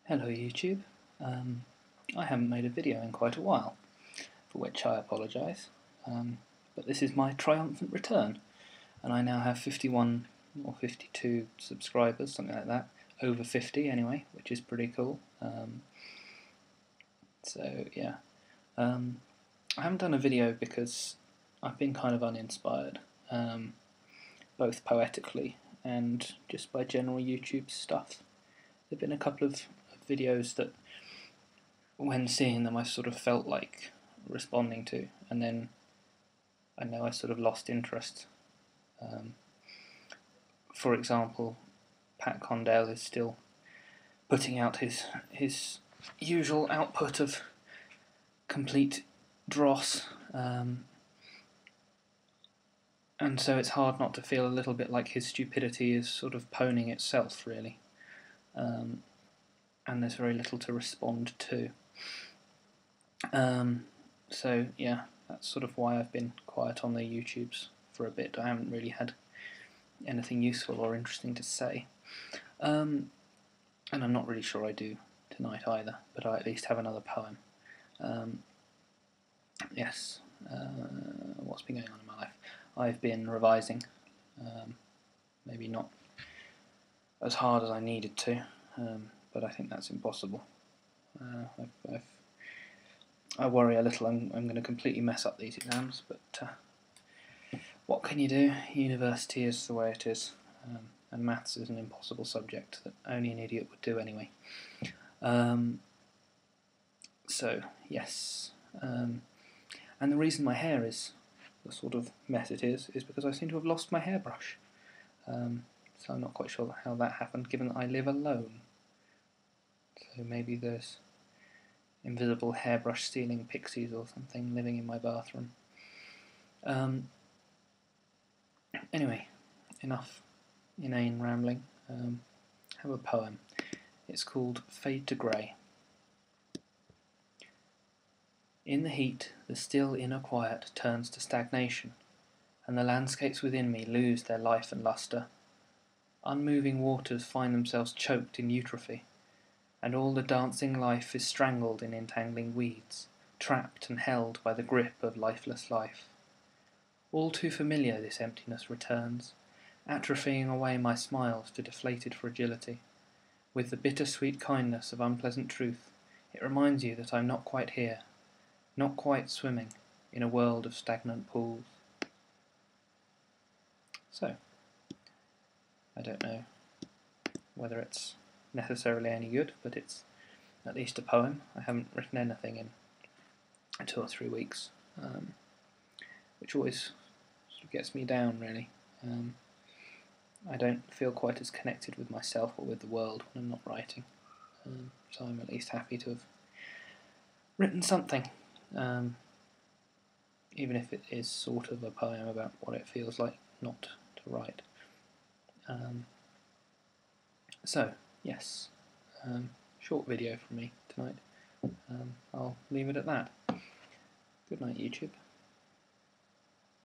Hello YouTube. I haven't made a video in quite a while, for which I apologise, but this is my triumphant return, and I now have 51 or 52 subscribers, something like that, over 50 anyway, which is pretty cool. So yeah, I haven't done a video because I've been kind of uninspired, both poetically and just by general YouTube stuff. There have been a couple of videos that, when seeing them, I sort of felt like responding to, and then I know I sort of lost interest. For example, Pat Condell is still putting out his usual output of complete dross, and so it's hard not to feel a little bit like his stupidity is sort of poning itself, really. And there's very little to respond to. So yeah, that's sort of why I've been quiet on the YouTubes for a bit. I haven't really had anything useful or interesting to say. And I'm not really sure I do tonight either, but I at least have another poem. Yes, what's been going on in my life? I've been revising, maybe not as hard as I needed to, but I think that's impossible. I worry a little I'm going to completely mess up these exams, but what can you do? University is the way it is, and maths is an impossible subject that only an idiot would do anyway. So, yes. And the reason my hair is the sort of mess it is because I seem to have lost my hairbrush. So I'm not quite sure how that happened, given that I live alone. So maybe there's invisible hairbrush stealing pixies or something living in my bathroom. Anyway, enough inane rambling. I have a poem. It's called Fade to Grey. In the heat, the still inner quiet turns to stagnation, and the landscapes within me lose their life and lustre. Unmoving waters find themselves choked in eutrophy, and all the dancing life is strangled in entangling weeds, trapped and held by the grip of lifeless life. All too familiar this emptiness returns, atrophying away my smiles to deflated fragility. With the bittersweet kindness of unpleasant truth, it reminds you that I'm not quite here, not quite swimming in a world of stagnant pools. So, I don't know whether it's necessarily any good, but it's at least a poem. I haven't written anything in 2 or 3 weeks, which always sort of gets me down, really. I don't feel quite as connected with myself or with the world when I'm not writing, so I'm at least happy to have written something, even if it is sort of a poem about what it feels like not to write. So, yes, short video from me tonight. I'll leave it at that. Good night, YouTube.